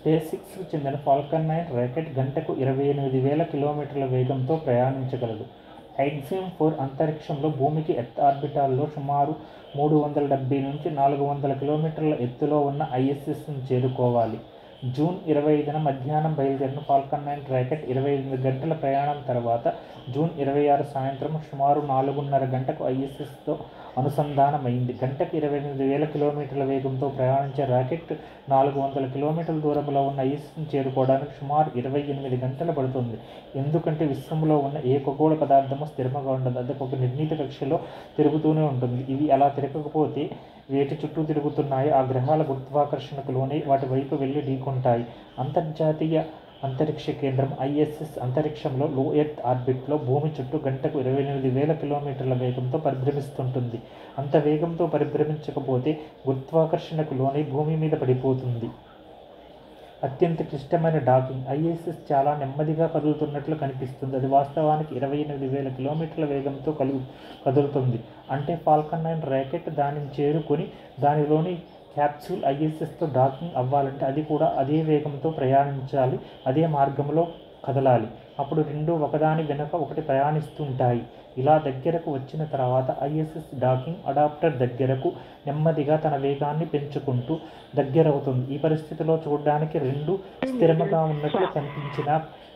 స్పేస్-ఎక్స్కు చెందిన Falcon 9 rocket గంటకు 28,000 కిలోమీటర్ల వేగంతో ప్రయాణించగలదు. ఎక్సామ్ 4 అంతరిక్షంలో భూమికి ఎర్త్ ఆర్బిటాల్లో సుమారు 370 నుంచి 400 కిలోమీటర్ల ఎత్తులో ఉన్న ISSను చేరుకోవాలి. జూన్ 25న మధ్యాహ్నం బయలుదేరిన ఫాల్కన్ 9 రాకెట్ 28 గంటల ప్రయాణం తర్వాత జూన్ 26 సాయంత్రం సుమారు 4:30 గంటకు ISSతో అనుసంధానమైంది. గంటకు 28,000 కిలోమీటర్ల వేగంతో ప్రయాణించే రాకెట్ 400 కిలోమీటర్ల దూరంలో ఉన్న ISSను చేరుకోవడానికి సుమారు 28 గంటలు పడుతుంది. ఎందుకంటే విశ్వంలో ఉన్న ఏ ఖగోళ పదార్థము స్థిరంగా ఉండదు, అది ఒక నిర్ణీత కక్షలో తిరుగుతూనే ఉంటుంది. ఇవి అలా తిరగకపోతే వేటి చుట్టూ తిరుగుతున్నాయో ఆ గ్రహాల గురుత్వాకర్షణకు లోనే వాటి వైపు వెళ్ళి ఢీకొంటాయి. అంతర్జాతీయ అంతరిక్ష కేంద్రం ISS అంతరిక్షంలో లో ఎర్త్ ఆర్బిట్లో భూమి చుట్టూ గంటకు 28,000 కిలోమీటర్ల వేగంతో పరిభ్రమిస్తుంటుంది. అంత వేగంతో పరిభ్రమించకపోతే గురుత్వాకర్షణకు లోనే భూమి మీద పడిపోతుంది. అత్యంత క్లిష్టమైన డాకింగ్. ISS చాలా నెమ్మదిగా కదులుతున్నట్లు కనిపిస్తుంది. అది వాస్తవానికి 28,000 కిలోమీటర్ల వేగంతో కదులుతుంది. అంటే ఫాల్కన్ 9 రాకెట్ దానిని చేరుకొని దానిలోని క్యాప్సూల్ ISSతో డాకింగ్ అవ్వాలంటే అది కూడా అదే వేగంతో ప్రయాణించాలి, అదే మార్గంలో కదలాలి. అప్పుడు రెండూ ఒకదాని వెనుక ఒకటి ప్రయాణిస్తుంటాయి. ఇలా దగ్గరకు వచ్చిన తర్వాత ISS డాకింగ్ అడాప్టర్ దగ్గరకు నెమ్మదిగా తన వేగాన్ని పెంచుకుంటూ దగ్గరవుతుంది. ఈ పరిస్థితిలో చూడడానికి రెండు స్థిరంగా ఉన్నట్లు కనిపించిన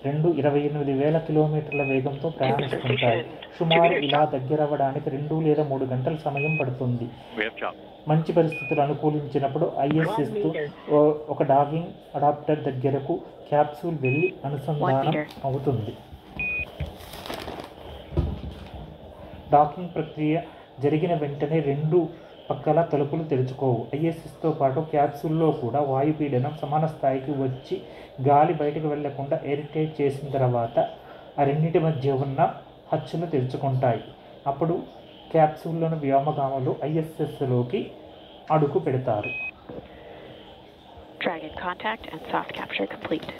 రెండు 28,000 కిలోమీటర్ల వేగంతో ప్రయాణిస్తుంటాయి. సుమారు ఇలా దగ్గరవ్వడానికి 2 లేదా 3 గంటల సమయం పడుతుంది. మంచి పరిస్థితులు అనుకూలించినప్పుడు ISSతో ఒక డాకింగ్ అడాప్టర్ దగ్గరకు క్యాప్సూల్ వెళ్ళి అనుసంధానం అవుతుంది. డాకింగ్ ప్రక్రియ జరిగిన వెంటనే రెండు పక్కల తలుపులు తెరుచుకోవు. ISSతో పాటు క్యాప్సూల్లో కూడా వాయుపీడనం సమాన స్థాయికి వచ్చి గాలి బయటకు వెళ్లకుండా ఎయిర్ టైట్ చేసిన తర్వాత ఆ రెండింటి మధ్య ఉన్న హచ్చులు తెరుచుకుంటాయి. అప్పుడు క్యాప్సూల్లోని వ్యోమగాములు ISSలోకి అడుగు పెడతారు. Dragon contact and soft capture complete.